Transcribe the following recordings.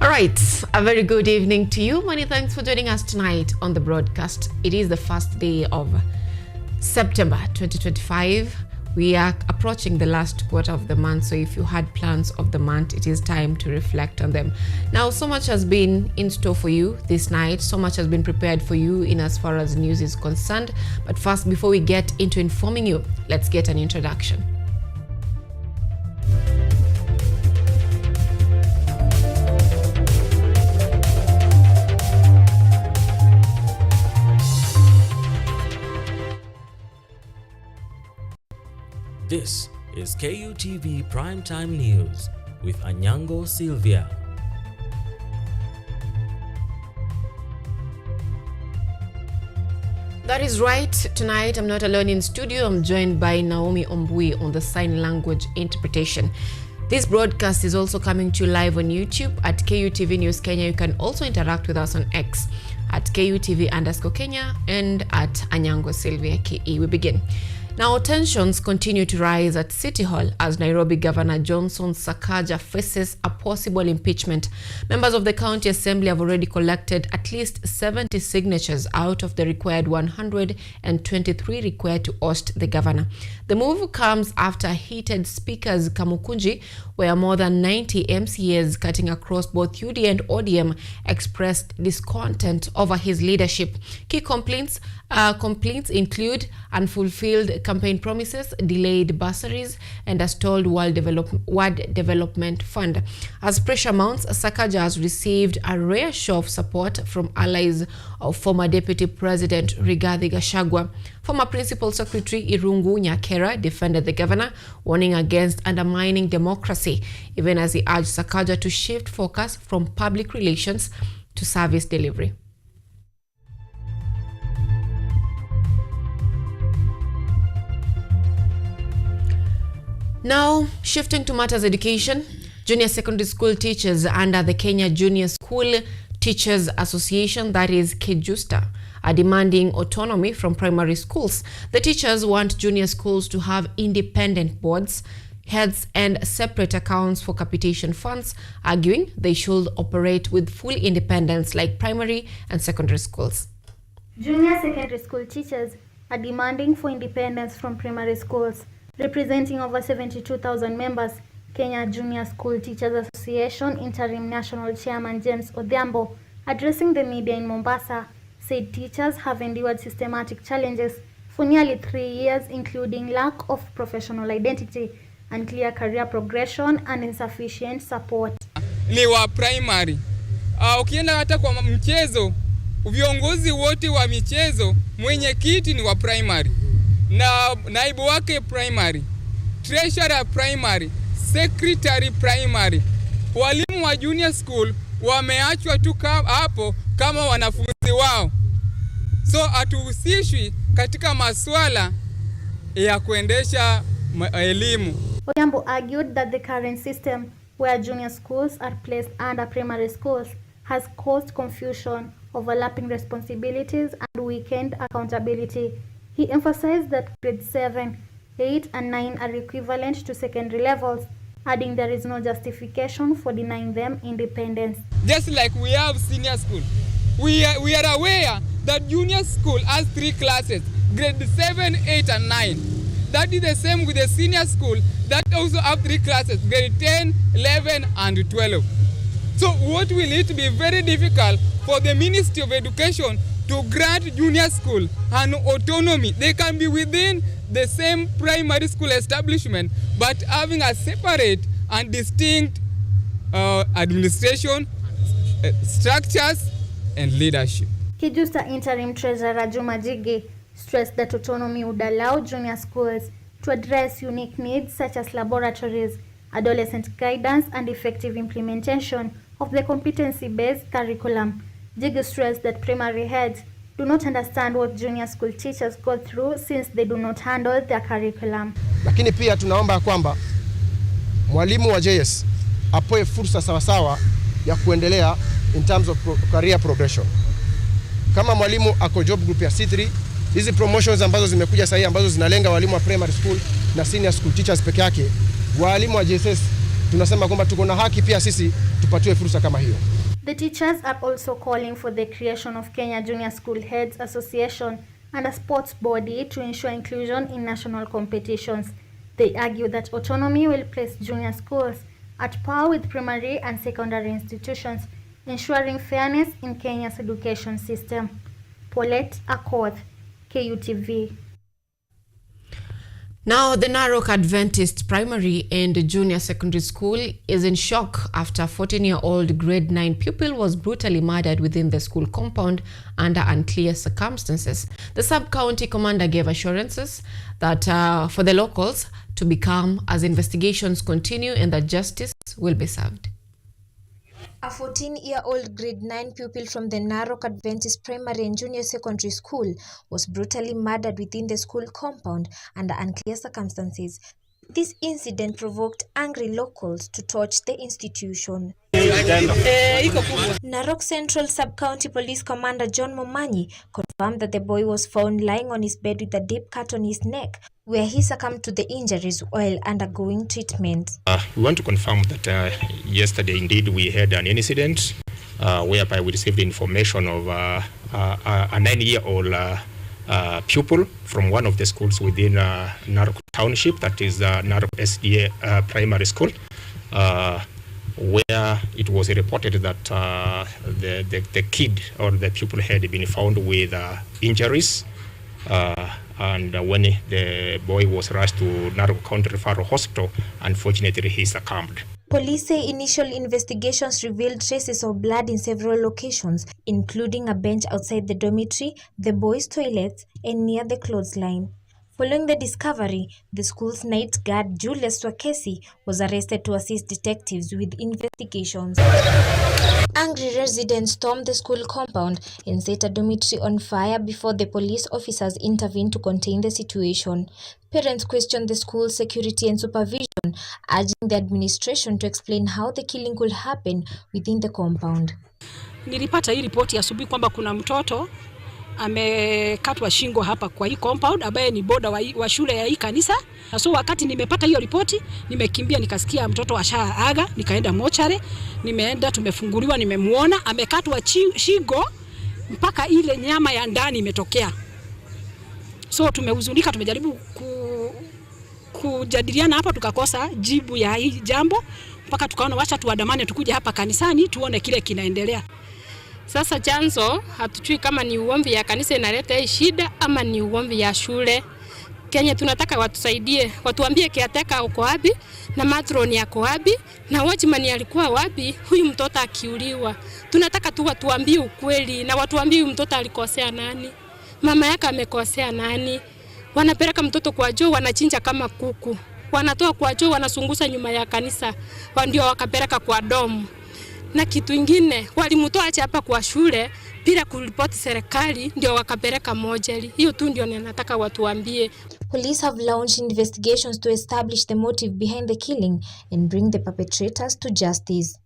All right, a very good evening to you. Many thanks for joining us tonight on the broadcast. It is the first day of September 2025. We are approaching the last quarter of the month, so if you had plans of the month, it is time to reflect on them. Now, so much has been in store for you this night. So much has been prepared for you in as far as news is concerned. But first, before we get into informing you, let's get an introduction. This is Kutv Primetime News with Anyango, Sylvia. That is right. Tonight, I'm not alone in studio. I'm joined by Naomi Ombui on the sign language interpretation. This broadcast is also coming to you live on YouTube at Kutv News Kenya. You can also interact with us on X at KUTV_Kenya and at Anyango Sylvia KE. We begin. Now, tensions continue to rise at City Hall as Nairobi Governor Johnson Sakaja faces a possible impeachment. Members of the County Assembly have already collected at least 70 signatures out of the required 123 required to oust the governor. The move comes after heated speakers Kamukunji, where more than 90 MCAs cutting across both UD and ODM expressed discontent over his leadership. Key complaints include unfulfilled campaign promises, delayed bursaries, and a stalled World Development Fund. As pressure mounts, Sakaja has received a rare show of support from allies of former Deputy President Rigathi Gachagua. Former Principal Secretary Irungu Nyakera defended the governor, warning against undermining democracy, even as he urged Sakaja to shift focus from public relations to service delivery. Now, shifting to matters education, junior secondary school teachers under the Kenya Junior School Teachers Association, that is KJUSTA, are demanding autonomy from primary schools. The teachers want junior schools to have independent boards, heads, and separate accounts for capitation funds, arguing they should operate with full independence like primary and secondary schools. Junior secondary school teachers are demanding for independence from primary schools. Representing over 72,000 members, Kenya Junior School Teachers Association Interim National Chairman James Odhiambo, addressing the media in Mombasa, said teachers have endured systematic challenges for nearly 3 years, including lack of professional identity, unclear career progression, and insufficient support. Ni wa primary. Ukienda hata kwa mchezo, viongozi wote wa michezo, mwenyekiti ni wa primary. Na naibu wake primary, treasurer primary, secretary primary. Walimu wa junior school wameachwa tu hapo kama wanafunzi wao. So hatuhusishwi katika masuala ya kuendesha elimu. Odhiambo argued that the current system where junior schools are placed under primary schools has caused confusion, overlapping responsibilities, and weakened accountability. He emphasized that grades 7, 8, and 9 are equivalent to secondary levels, adding there is no justification for denying them independence. Just like we have senior school, we are aware that junior school has 3 classes, grade 7, 8, and 9. That is the same with the senior school that also have 3 classes, grade 10, 11, and 12. So what will it be very difficult for the Ministry of Education to grant junior school an autonomy? They can be within the same primary school establishment, but having a separate and distinct administration, structures, and leadership. KJUSTA Interim Treasurer Juma Jige stressed that autonomy would allow junior schools to address unique needs such as laboratories, adolescent guidance, and effective implementation of the competency-based curriculum. Jige stressed that primary heads do not understand what junior school teachers go through since they do not handle their curriculum. Lakini pia tunaomba kwamba mwalimu wa JS apoe fursa sawasawa ya kuendelea in terms of career progression. Kama mwalimu ako job group ya C3, hizi promotions ambazo zimekuja sasa ambazo zinalenga walimu wa primary school na senior school teachers peke yake, walimu wa JSS tunasema kwamba tuko na haki pia sisi tupatiwe fursa kama hiyo. The teachers are also calling for the creation of Kenya Junior School Heads Association and a sports body to ensure inclusion in national competitions. They argue that autonomy will place junior schools at par with primary and secondary institutions, ensuring fairness in Kenya's education system. Paulette Akoth, KUTV. Now, the Narok Adventist Primary and Junior Secondary School is in shock after a 14-year-old grade 9 pupil was brutally murdered within the school compound under unclear circumstances. The sub-county commander gave assurances that for the locals to be calm as investigations continue and that justice will be served. A 14-year-old grade 9 pupil from the Narok Adventist Primary and Junior Secondary School was brutally murdered within the school compound under unclear circumstances. This incident provoked angry locals to torch the institution. Narok Central Sub-County Police Commander John Momanyi confirmed that the boy was found lying on his bed with a deep cut on his neck, where he succumbed to the injuries while undergoing treatment. We want to confirm that yesterday indeed we had an incident whereby we received information of a 9-year-old pupil from one of the schools within Narok Township, that is Narok SDA Primary School, where it was reported that the kid or the pupil had been found with injuries. And when the boy was rushed to Narok County Referral Hospital, unfortunately he succumbed. Police say initial investigations revealed traces of blood in several locations, including a bench outside the dormitory, the boys' toilets, and near the clothesline. Following the discovery, the school's night guard Julius Swakesi was arrested to assist detectives with investigations. Angry residents stormed the school compound and set a dormitory on fire before the police officers intervened to contain the situation. Parents questioned the school's security and supervision, urging the administration to explain how the killing could happen within the compound. Nilipata hii ripoti asubuhi kwamba kuna mtoto amekatwa shingo hapa kwa hii compound ambaye ni boda wa shule ya hii kanisa. Na so wakati nimepata hiyo ripoti, nimekimbia nikasikia mtoto ashaaga, nikaenda mochare, nimeenda tumefunguliwa, nimemuona amekatwa shingo mpaka ile nyama ya ndani imetokea. So tumehuzunika, tumejaribu kujadiliana hapa, tukakosa jibu ya hii jambo mpaka tukaona wacha tuandamane tukuje hapa kanisani tuone kile kinaendelea. Sasa chanzo hatujui kama ni uombi ya kanisa inaleta hii shida ama ni uombi ya shule. Kenya tunataka watusaidie, watuambie kiateka uko wapi na matron yako wapi na watchman alikuwa wapi huyu mtoto akiuliwa. Tunataka tu watuambie ukweli na watuambie huyu mtoto alikosea nani, mama yake amekosea nani. Wanapeleka mtoto kwa joo, wanachinja kama kuku, wanatoa kwa joo, wanasungusa nyuma ya kanisa, ndio wakapeleka kwa domu. Na kitu ingine, walimutoa acha hapa kwa shule bila kuripoti serikali, ndio wakapeleka mojeli. Hiyo tu ndio ninataka watuambie. Police have launched investigations to establish the motive behind the killing and bring the perpetrators to justice.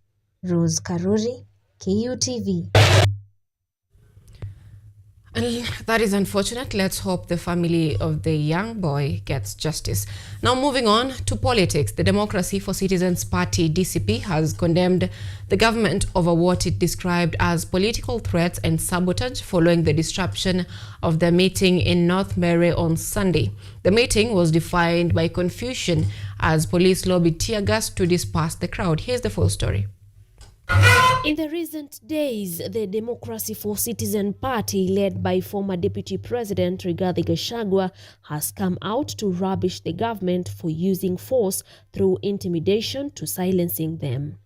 Rose Karuri, KUTV. And that is unfortunate. Let's hope the family of the young boy gets justice. Now moving on to politics. The Democracy for Citizens Party, DCP, has condemned the government over what it described as political threats and sabotage following the disruption of the meeting in North Mary on Sunday. The meeting was defined by confusion as police lobbied tear gas to disperse the crowd. Here's the full story. In the recent days, the Democracy for Citizen Party, led by former Deputy President Rigathi Gachagua, has come out to rubbish the government for using force through intimidation to silencing them.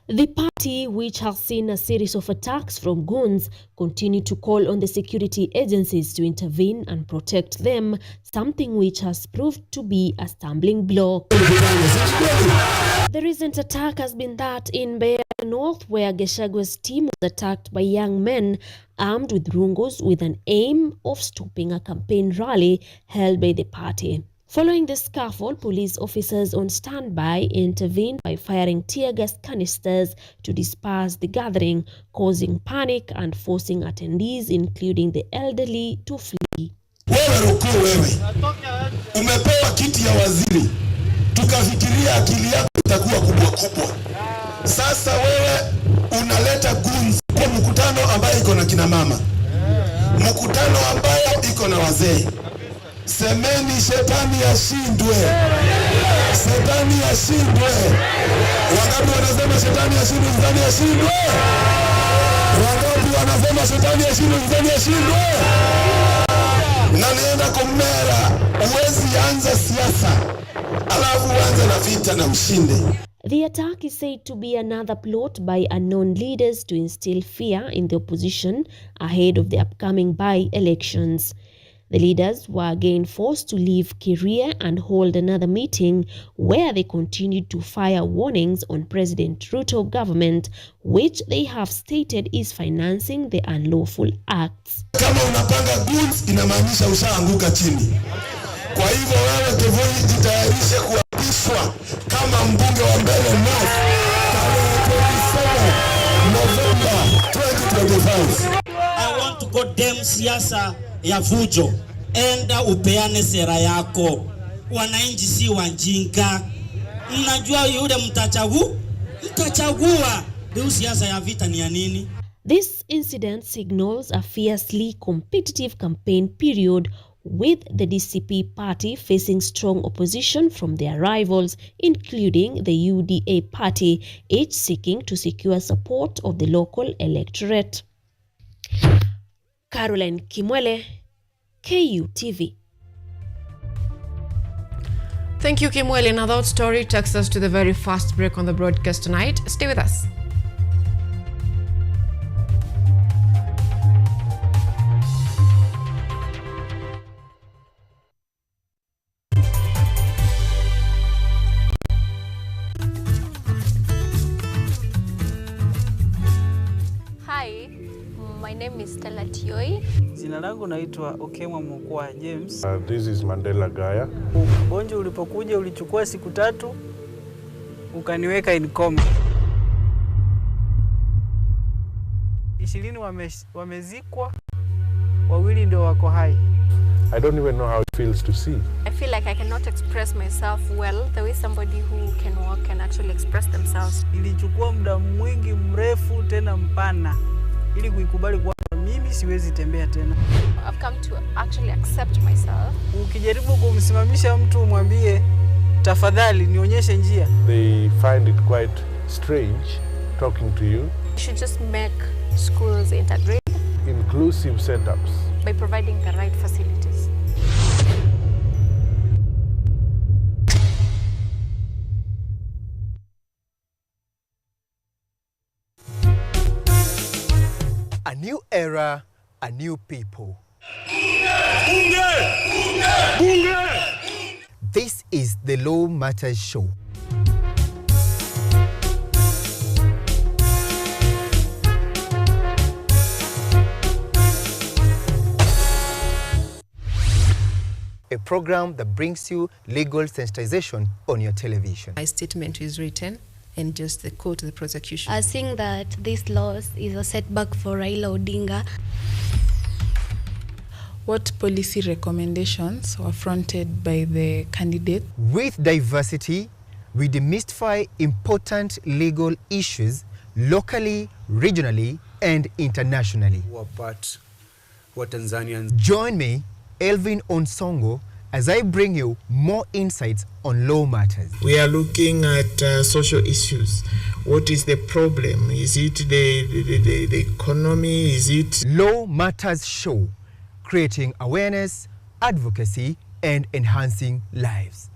The party, which has seen a series of attacks from goons, continue to call on the security agencies to intervene and protect them, something which has proved to be a stumbling block. The recent attack has been that in Mbeya North, where Gashagua's team was attacked by young men armed with rungos with an aim of stopping a campaign rally held by the party. Following the scuffle, police officers on standby intervened by firing tear gas canisters to disperse the gathering, causing panic and forcing attendees, including the elderly, to flee. Wewe Rukuu, wewe umepewa kiti ya waziri, tukafikiria akili yako itakuwa kubwa kubwa. Sasa wewe unaleta guns kwa mkutano ambayo iko na kina mama, mkutano ambayo iko na wazee. Semeni shetani ashindwe, shetani ashindwe. Wangapi wanasema shetani ashindwe, shetani ashindwe? Wangapi wanasema shetani ashindwe, shetani ashindwe? Na nienda kumera, uwezi anza siasa alafu uanze na vita na mshinde. The attack is said to be another plot by unknown leaders to instill fear in the opposition ahead of the upcoming by-elections. The leaders were again forced to leave Kiria and hold another meeting where they continued to fire warnings on President Ruto government, which they have stated is financing the unlawful acts. Kama unapanga goods inamaanisha ushaanguka chini. Kwa hivyo wewe Kevoi jitayarishe kuapishwa kama mbunge wa Mbele North tarehe 27 November 2025. I want to condemn siasa ya vujo. Enda upeane sera yako. Wananchi si wajinga. Mnajua yule mtachagua. Ndio siasa ya vita ni ya nini? This incident signals a fiercely competitive campaign period, with the DCP party facing strong opposition from their rivals, including the UDA party, each seeking to secure support of the local electorate. Caroline Kimwele, KUTV. Thank you, Kimwele. Now that story takes us to the very first break on the broadcast tonight. Stay with us. Hi, my name is Stella Tioi. Jina langu naitwa Okemwa Mukwa James. This is Mandela Gaya. Ugonjwa ulipokuja ulichukua siku 3 ukaniweka in coma. 20 wamezikwa, 2 ndio wako hai. I don't even know how it feels to see. I feel like I cannot express myself well the way somebody who can walk can actually express themselves. Ilichukua muda mwingi mrefu tena mpana ili kuikubali kwamba mimi siwezi tembea tena. I've come to actually accept myself. Ukijaribu kumsimamisha mtu umwambie tafadhali nionyeshe njia, they find it quite strange talking to you. You should just make schools integrate, inclusive setups by providing the right facilities. A new era, a new people. This is the Law Matters Show. A program that brings you legal sensitization on your television. My statement is written and just the quote to the prosecution. I think that this loss is a setback for Raila Odinga. What policy recommendations were fronted by the candidate? With diversity, we demystify important legal issues locally, regionally, and internationally. What Tanzanians. Join me, Elvin Onsongo, as I bring you more insights on law matters. We are looking at social issues. What is the problem? Is it the economy? Is it... Law Matters Show, creating awareness, advocacy, and enhancing lives.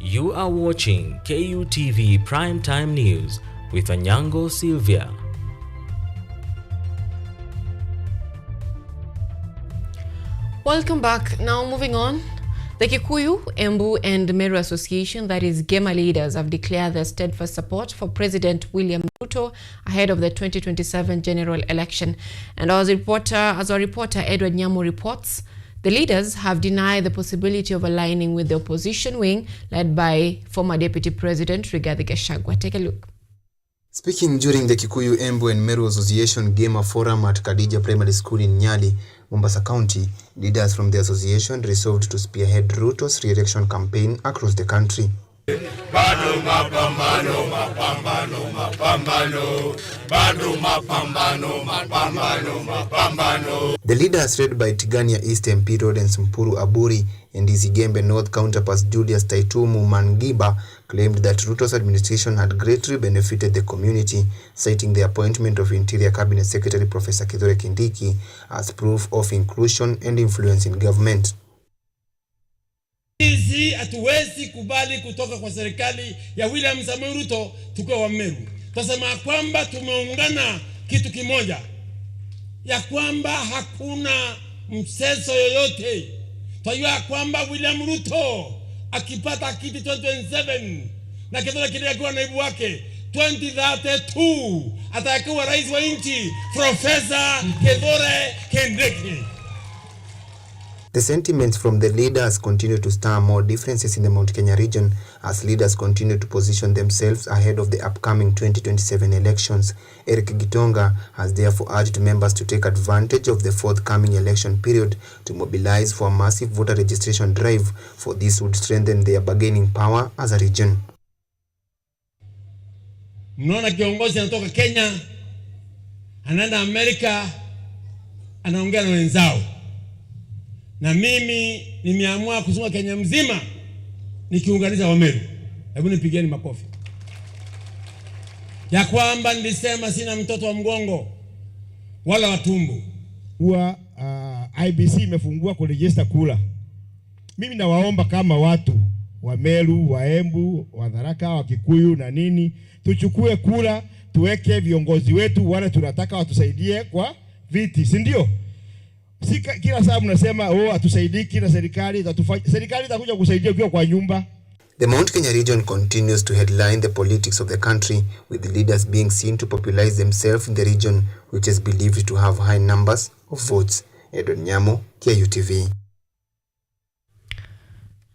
You are watching KUTV Primetime News with Anyango, Sylvia. Welcome back. Now moving on. The Kikuyu, Embu and Meru Association, that is Gema leaders, have declared their steadfast support for President William Ruto ahead of the 2027 general election. And as our reporter Edward Nyamu reports, the leaders have denied the possibility of aligning with the opposition wing led by former Deputy President Rigathi Gachagua. Take a look. Speaking during the Kikuyu, Embu and Meru Association Gema Forum at Kadija Primary School in Nyali, Mombasa County, leaders from the association resolved to spearhead Ruto's re-election campaign across the country. Bado mapambano, mapambano, mapambano. Bado mapambano, mapambano, mapambano. The leaders led by Tigania East MP Road and Sumpuru Aburi and Izigembe North counterparts Julius Taitumu Mangiba claimed that Ruto's administration had greatly benefited the community, citing the appointment of Interior Cabinet Secretary Professor Kithure Kindiki as proof of inclusion and influence in government. Sisi hatuwezi kubali kutoka kwa serikali ya William Samoei Ruto tukiwa wa Meru. Tunasema kwamba tumeungana kitu kimoja, ya kwamba hakuna mseso yoyote. Tunajua kwamba William Ruto akipata kiti 2027 na Kithure Kindiki akiwa naibu wake 2032 atakuwa rais wa nchi Professor Kithure Kindiki. The sentiments from the leaders continue to stir more differences in the Mount Kenya region as leaders continue to position themselves ahead of the upcoming 2027 elections. Eric Gitonga has therefore urged members to take advantage of the forthcoming election period to mobilize for a massive voter registration drive, for this would strengthen their bargaining power as a region. Mnaona kiongozi anatoka Kenya, anaenda Amerika, anaongea na wenzao. Na mimi nimeamua kuzunguka Kenya mzima nikiunganisha Wameru. Hebu nipigeni makofi. Ya kwamba nilisema sina mtoto wa mgongo wala wa tumbo. Huwa IBC imefungua kuregister kura. Mimi nawaomba kama watu wa Meru, wa Embu, wa Tharaka, wa Kikuyu na nini, tuchukue kura, tuweke viongozi wetu wale tunataka watusaidie kwa viti, si ndio? Kila saa mnasema atusaidiki na serikali itakuja kusaidia ukiwa kwa nyumba. The Mount Kenya region continues to headline the politics of the country, with the leaders being seen to popularize themselves in the region, which is believed to have high numbers of votes. Edward Nyamo, KUTV.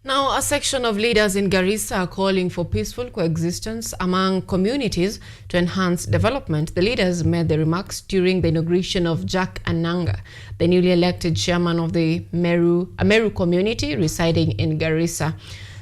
Now, a section of leaders in Garissa are calling for peaceful coexistence among communities to enhance development. The leaders made the remarks during the inauguration of Jack Anyango, the newly elected chairman of the Meru community residing in Garissa.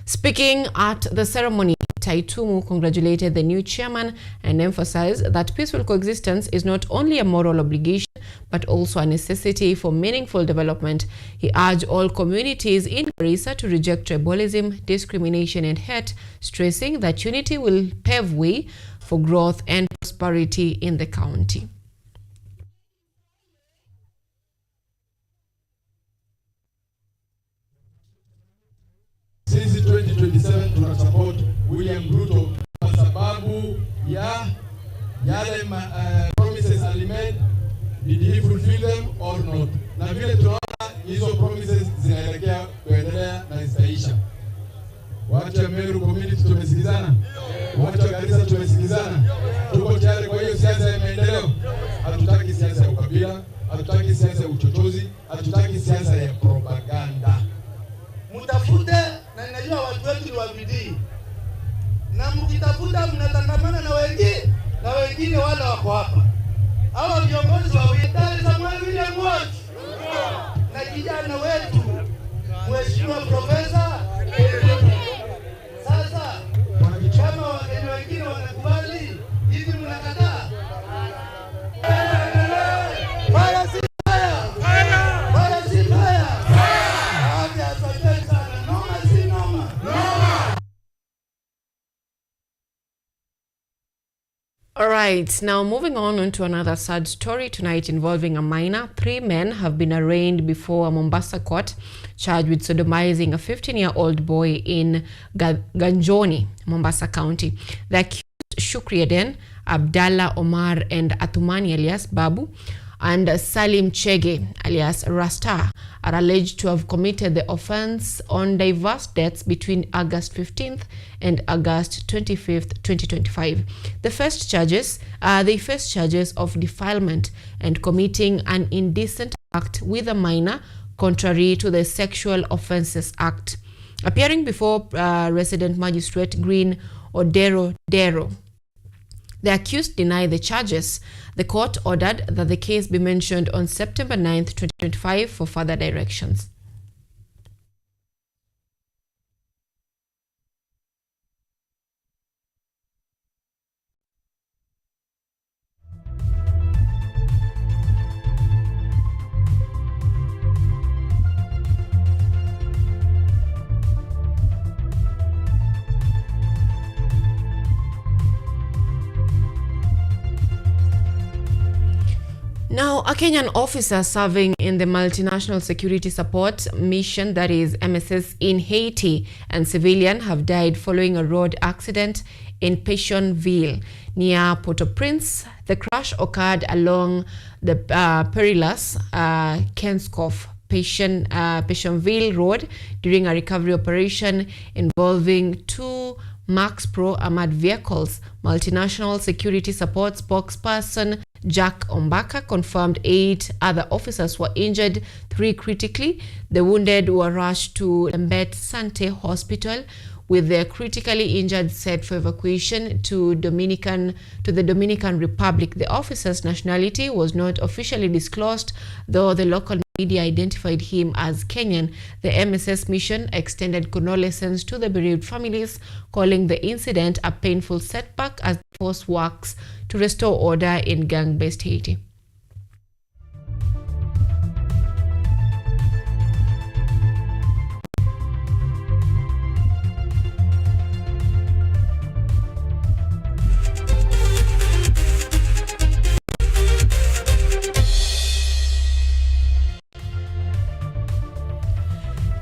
Speaking at the ceremony, Taitumu congratulated the new chairman and emphasized that peaceful coexistence is not only a moral obligation but also a necessity for meaningful development. He urged all communities in Garissa to reject tribalism, discrimination and hate, stressing that unity will pave way for growth and prosperity in the county. Sisi 2027 tunasupport William Ruto kwa sababu ya yale promises alimade. Did he fulfill them or not? Na vile tunaona hizo promises zinaelekea kuendelea na zitaisha. Watu wa Meru community tumesikizana. Watu wa Garissa tumesikizana. Tuko tayari kwa hiyo siasa ya maendeleo. Hatutaki siasa ya ukabila, hatutaki siasa ya uchochezi, hatutaki siasa ya propaganda. Mutafute, na ninajua watu wetu ni wa bidii. Na mkitafuta mnatangamana na wengine wale wako hapa. Hawa viongozi wa Daktari Samuel William Ruto na kijana wetu Mheshimiwa Profesa. Sasa kama Wakenya wengine wanakubali, hivi mnakataa? Baya si baya. Baya si baya. Asante sana. Noma si noma. All right, now moving on to another sad story tonight involving a minor. 3 men have been arraigned before a Mombasa court charged with sodomizing a 15-year-old boy in Ganjoni, Mombasa County. The accused Shukri Aden, Abdallah Omar and Athumani alias Babu and Salim Chege, alias Rasta, are alleged to have committed the offense on diverse dates between August 15th and August 25th, 2025. They faced charges of defilement and committing an indecent act with a minor, contrary to the Sexual Offences Act. Appearing before Resident Magistrate Green Odero Dero, the accused denied the charges. The court ordered that the case be mentioned on September 9th, 2025 for further directions. Now, a Kenyan officer serving in the multinational security support mission, that is MSS, in Haiti and civilian have died following a road accident in Pétionville near Port-au-Prince. The crash occurred along the perilous Kenskoff Pétionville Road during a recovery operation involving two Max Pro armored vehicles. Multinational security support spokesperson Jack Ombaka confirmed 8 other officers were injured, 3 critically. The wounded were rushed to Lambert Sante Hospital, with the critically injured set for evacuation to the Dominican Republic. The officer's nationality was not officially disclosed, though the local media identified him as Kenyan. The MSS mission extended condolences to the bereaved families, calling the incident a painful setback as the force works to restore order in gang-based Haiti.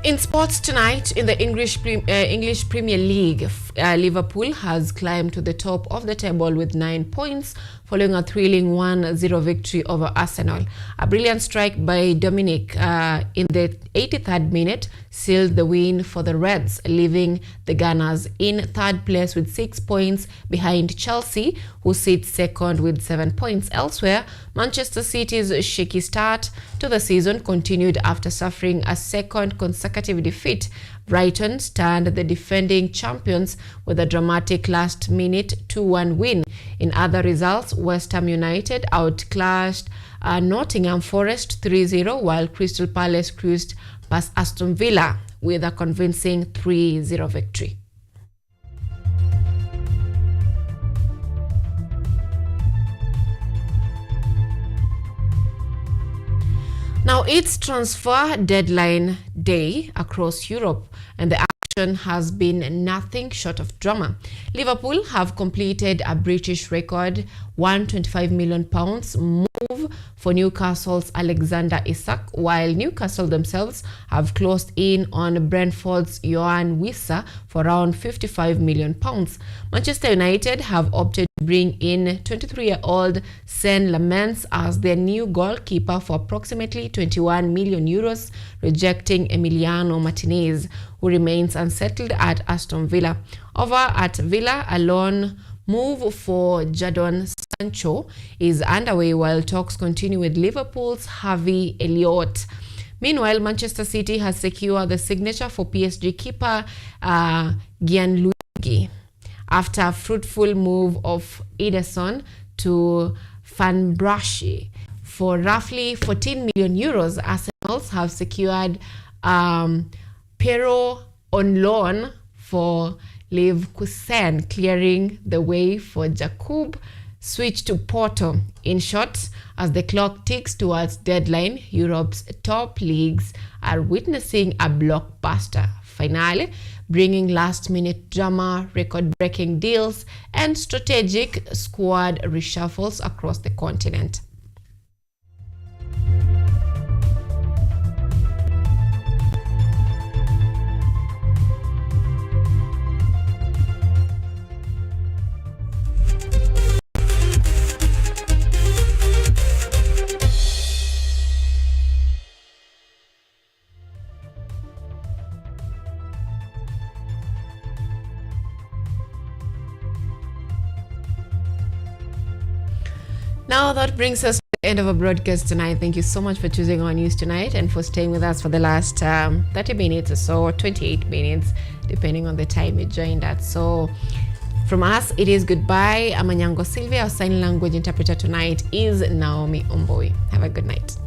In sports tonight, in the English Premier League, Liverpool has climbed to the top of the table with 9 points following a thrilling 1-0 victory over Arsenal. A brilliant strike by Dominic in the 83rd minute sealed the win for the Reds, leaving the Gunners in third place with 6 points behind Chelsea, who sits second with 7 points. Elsewhere, Manchester City's shaky start to the season continued after suffering a second consecutive defeat. Brighton stand the defending champions with a dramatic last-minute 2-1 win. In other results, West Ham United outclassed Nottingham Forest 3-0, while Crystal Palace cruised past Aston Villa with a convincing 3-0 victory. Now, it's transfer deadline day across Europe, and the action has been nothing short of drama. Liverpool have completed a British record £125 million move for Newcastle's Alexander Isak, while Newcastle themselves have closed in on Brentford's Johan Wissa for around £55 million. Manchester United have opted to bring in 23-year-old Sen Lamens as their new goalkeeper for approximately €21 million, rejecting Emiliano Martinez, who remains unsettled at Aston Villa. Over at Villa, a loan move for Jadon Sancho is underway, while talks continue with Liverpool's Harvey Elliott. Meanwhile, Manchester City has secured the signature for PSG keeper Gianluigi after a fruitful move of Ederson to Fenerbahce for roughly €14 million. Arsenal have secured Pero on loan for Leverkusen, clearing the way for Jakub switch to Porto. In short, as the clock ticks towards deadline, Europe's top leagues are witnessing a blockbuster finale, bringing last-minute drama, record-breaking deals, and strategic squad reshuffles across the continent. Now that brings us to the end of our broadcast tonight. Thank you so much for choosing our news tonight and for staying with us for the last 30 minutes or so, 28 minutes, depending on the time you joined us. So from us, it is goodbye. I'm Anyango Sylvia. Our sign language interpreter tonight is Naomi Omboi. Have a good night.